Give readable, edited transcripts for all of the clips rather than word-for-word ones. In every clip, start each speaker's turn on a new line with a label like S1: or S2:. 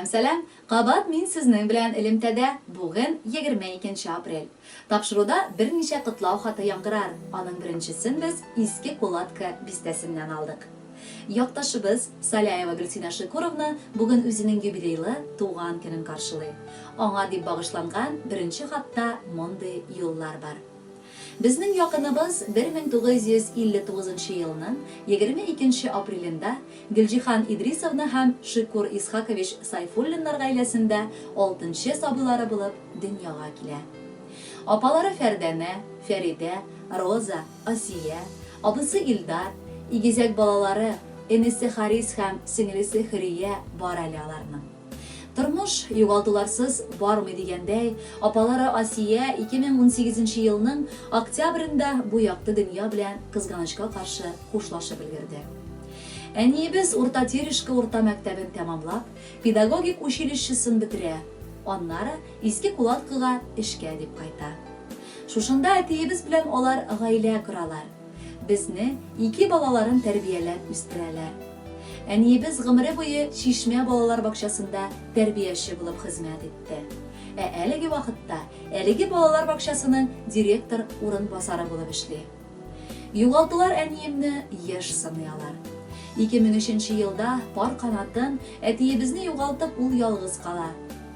S1: Сәлам. Кабат мин сезнең белән элемтәдә. Бүген 22 апрель. Тапшыруда берничә котлау хаты яңгырар. Аның беренчесен без Иске Кулатка бистәсеннән алдык. Якташыбыз Саляева Гөлсинә Шикуровна бүген үзенең юбилейлы туган көнен каршылый. Аңа дип багышланган беренче хатта мондый юллар бар. Безнең якыныбыз 1959 елның 22 апрелендә Гөлҗихан Идрисовна һәм Шикур Исхакович Сайфуллиннар гаиләсендә 6нчы сабыйлары булып дөньяга килә. Апалары Фәрдәнә, Фәридә, Роза, Асия, абысы Илдар, игезәк балалары энесе Харис һәм сеңлесе Хөрия бар әле аларның. Тормыш югалтуларсыз бармый дигәндәй, апалары Асия 2018 елның октябрендә бу якты дөнья белән кызганычка каршы хушлашып өлгерде. Әниебез Урта Терешка урта мәктәбен тәмамлап, педагогик училищесын бетерә. Аннары Иске Кулаткага эшкә дип кайта. Шушында әтиебез белән алар гаилә коралар. Безне 2 балаларын тәрбияләп үстерәләр. Әниебез гомере буе Чишмә балалар бакчасында тәрбияче булып хезмәт итте. Әлеге вакытта әлеге балалар бакчасының директор урынбасары булып эшли. Югалтулар әниемне яшь саныялар. 2003 елда пар канатын әтиебезне югалтып ул ялгыз кала.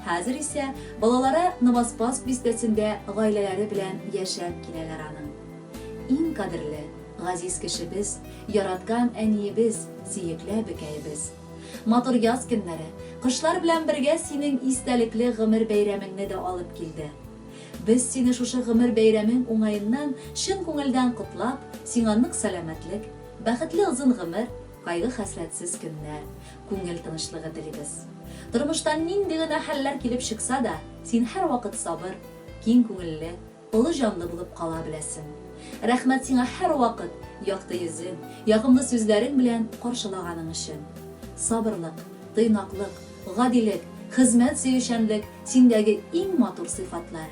S1: Хәзер исә балалары Новоспасск бистәсендә гаиләләре белән яшәп киләләр аның. Иң кадерле газиз кешебез, яраткан әниебез, сөекле бекәебез. Матур яз көннәре, кышлар белән бергә синең истәлекле гомер бәйрәмеңне дә алып килде. Без сине шушы гомер бәйрәмең уңаеннан чын күңелдән котлап, сиңа нык сәламәтлек, бәхетле озын гомер, кайгы-хәсрәтсез көннәр, күңел тынычлыгы телибез. Тормыштан нинди генә хәлләр килеп чыкса да, син һәр вакыт сабыр, киң күңелле, олы җанлы булып кала беләсең. Рәхмәт сиңа һәр вакыт якты йөзең, ягымлы сүзләрең белән каршылаганың өчен. Сабырлык, тыйнаклык, гадилек, хезмәт сөючәнлек синдәге иң матур сыйфатлар.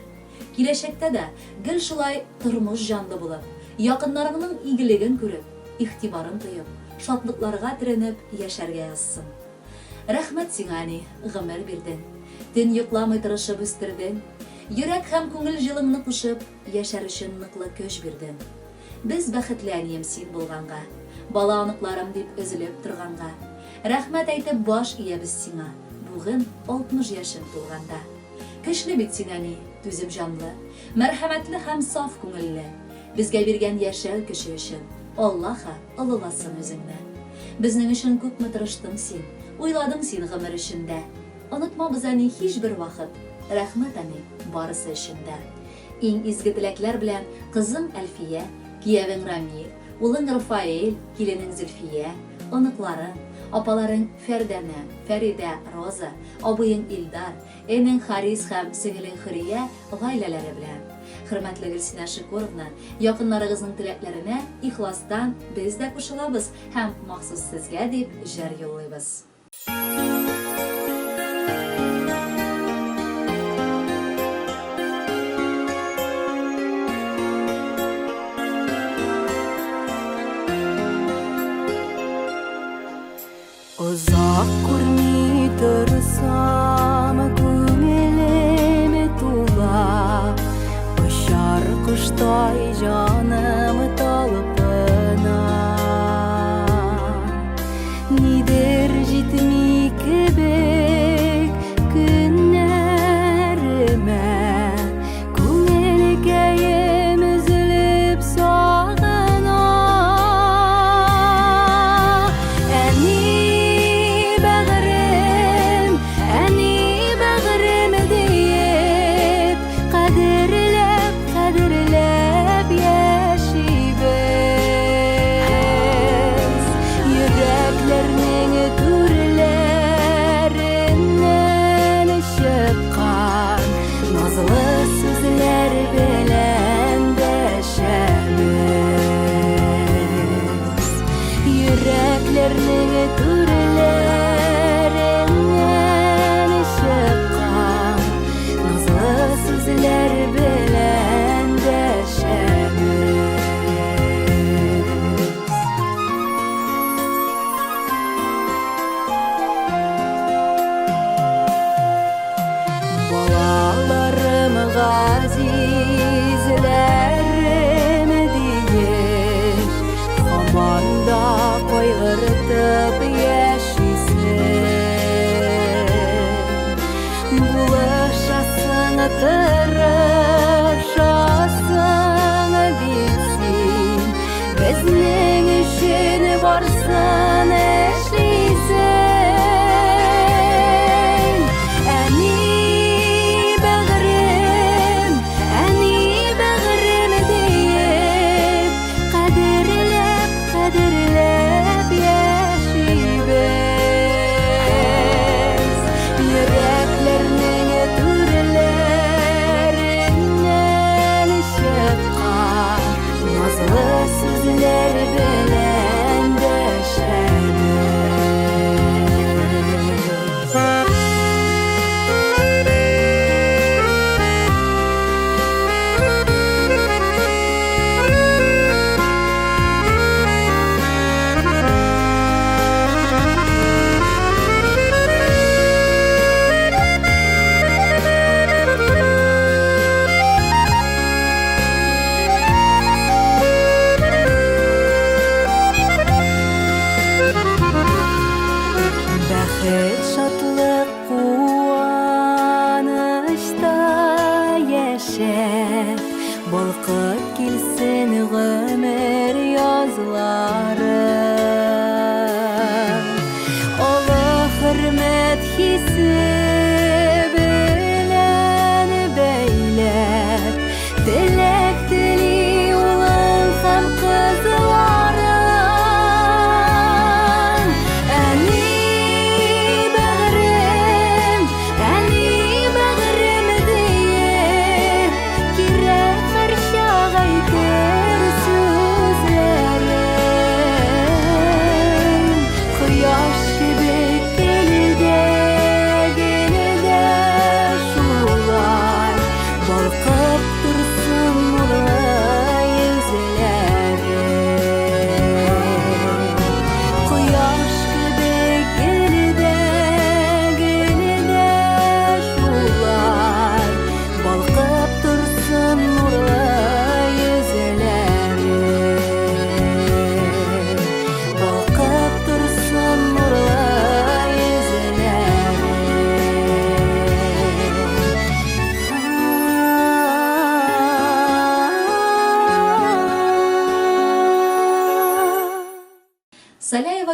S1: Киләчәктә дә гел шулай тормыш җанлы булып, якыннарыңның игелеген күреп, ихтибарын тоеп, шатлыкларга төренеп яшәргә язсын. Рәхмәт сиңа, әни, гомер бирдең. Төн йокламый тырышып үстердең. Йөрәк һәм күңел җылыңны кушып, яшәр өчен ныклы көч бирдең. Без бәхетле әнием син булганга, бала аныкларым дип өзелеп торганга. Рәхмәт әйтеп баш иябез сиңа, бүген 60 яшың тулганда. Көчле бит син, әни, түзем җанлы, мәрхәмәтле һәм саф күңелле. Безгә биргән яшәү көче өчен Аллаһ олыласын үзеңне. Безнең өчен күпме тырыштың син, уйладың син гомер өчендә. Онытмабыз, әни, һичбер вакыт. Рәхмәт, әни, барысы өчендә. Иң изге теләкләр белән кызым Әлфия, киявең Рамил, улың Рафаэль, киленең Зөлфия, оныкларың, апаларың Фәрдәнә, Фәридә, Роза, абыең Илдар, энең Харис һәм сеңлең Хөрия гаиләләре белән. Хөрмәтле Гөлсинә Шикуровна, якыннарыгызның теләкләренә ихластан без дә кушылабыз һәм махсус сезгә дип җыр юллыйбыз.
S2: Uzak күрми торсам, күңелеме тула, Кошар коштай җаным талпына. Нидер җитми кебек көннәремә, күңелгәем өзелеп сагына. Кадерләп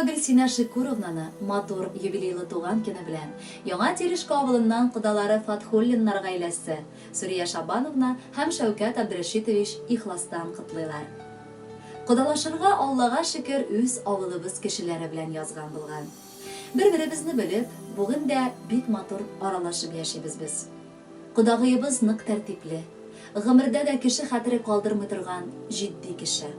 S1: Гөлсинә Шикуровнаны матур юбилейлы туган көне белән Яңа Терешка авылыннан кодалары Фатхуллиннар гаиләсе Сүрия Шабановна һәм Шәүкәт Абдрашитович ихластан котлыйлар. Кодалашырга Аллага шөкер үз авылыбыз кешеләре белән язган булган. Бер-беребезне белеп, бүген дә бик матур аралашып яшибез без. Кодагыебыз нык тәртипле, гомердә дә кеше хәтере калдырмый торган җитди кеше.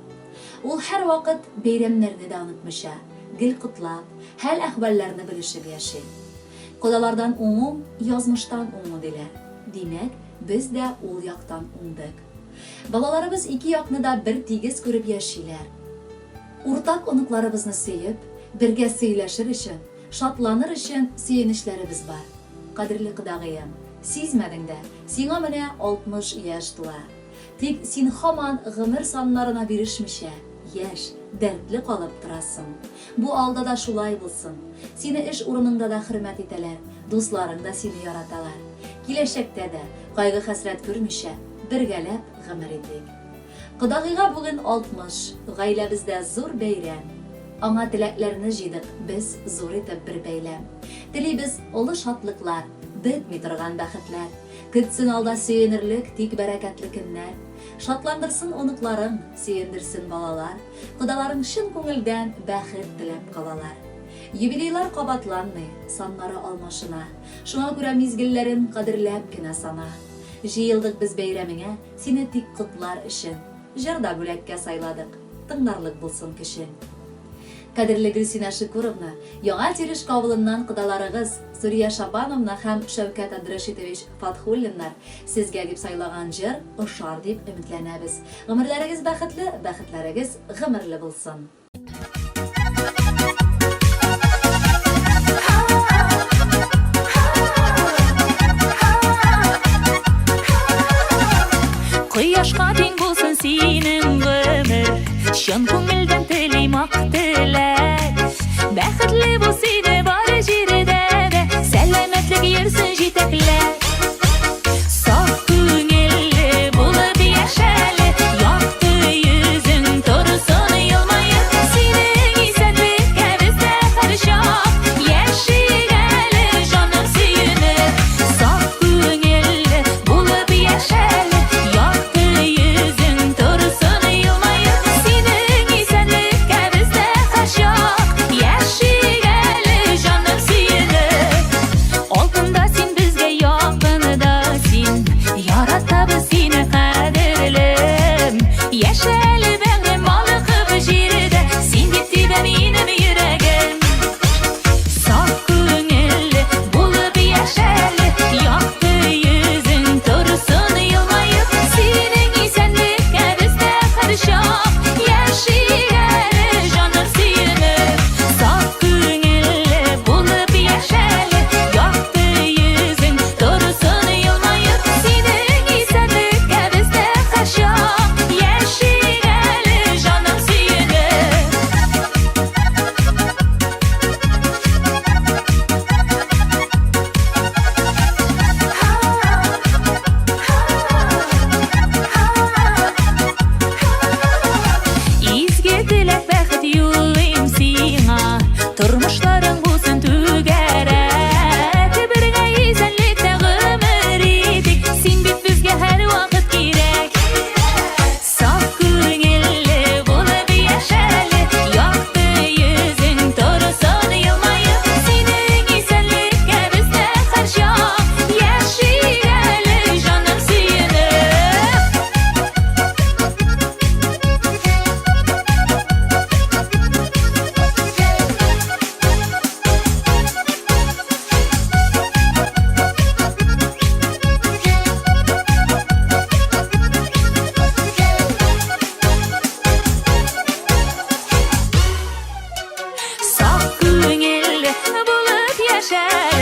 S1: Ул һәр вакыт бәйрәмнәрне дә онытмыйча, гел котлап, хәл-әхвәлләрне белешеп яши. Кодалардан уңу, язмыштан уңу диләр. Димәк, без дә ул яктан уңдык. Балаларыбыз ике якны да бер тигез күреп яшиләр. Уртак оныкларыбызны сөеп, бергә сөйләшер өчен, шатланыр өчен сөенечләребез бар. Кадерле кодагыем, сизмәдең дә, сиңа менә 60 яшь тула. Тик син һаман гомер саннарына бирешмичә, яшь, дәртле калып торасың. Бу алда да шулай булсын. Сине эш урыныңда да хөрмәт итәләр, дусларың да сине яраталар. Киләчәктә дә кайгы-хәсрәт күрмичә, бергәләп гомер итик. Кодагыйга бүген 60, гаиләбездә зур бәйрәм. Аңа теләкләрне җыйдык, без зур итеп бер бәйләм. Телибез олы шатлыклар, бетми торган бәхетләр. Көтсен алда сөенерлек, тик бәрәкәтле көннәр. Шатландырсын оныкларың, сөендерсен балалар. Кодаларың шын күңелдән бәхет теләп калалар. Юбилейлар кабатланмый, саннары алмашына. Шуңа күрә мизгелләрен кадерләп кенә сана. Җыелдык без бәйрәмеңә, сине тик котлар өчен. Җырда бүләккә сайладык, тыңларлык булсын кешең. Кадерле Гөлсинә Шикуровна, Яңа Терешка авылыннан кодаларыгыз Сүрия Шабановна һәм Шәүкәт Абдрашитович Фатхуллиннар сезгә дип сайлаган җыр ошар дип өметләнәбез. Гомерләрегез бәхетле, бәхетләрегез гомерле булсын.
S3: Кояшка тең булсын синең гомер, чын күңелдән телим ак теләк. Бәхетле бул сине бары җирдә дә, сәламәтлек йөрсен җитәкләп. Саф күңелле булып яшәле, якты йөзең торсын елмаеп. Синең исәнлеккә бездә һәр чак яшик әле җаным сөенеп. Саф күңелле булып яшәле, якты йөзең торсын елмаеп. Синең исәнлеккә бездә һәр чак яшик әле җаным сөенеп. Алтында син безгә якында син, яратабыз сине кадерлем. Яшәле бәгърем малыкып җирдә, син дип тибә минем йөрәгем. Саф күңелле булып яшәле, якты йөзең торсын елмаеп. Синең исәнлеккә бездә һәр чак яшик әле җаным сөенеп. Саф күңелле булып яшәле, якты йөзең торсын елмаеп. Синең исәнлеккә бездә һәр чак яшик әле җаным сөенеп. Изге теләк бәхет юллыйм сиңа, тормышларың булсын түгәрәк. Бергә исәнлектә гомер итик, син бит безгә һәр вакыт кирәк. Саф күңелле булып яшәле, якты йөзең торсын елмаеп. Синең исәнлеккә бездә һәр чак яшик әле җаным сөенеп. Саф күңелле булып яшәле,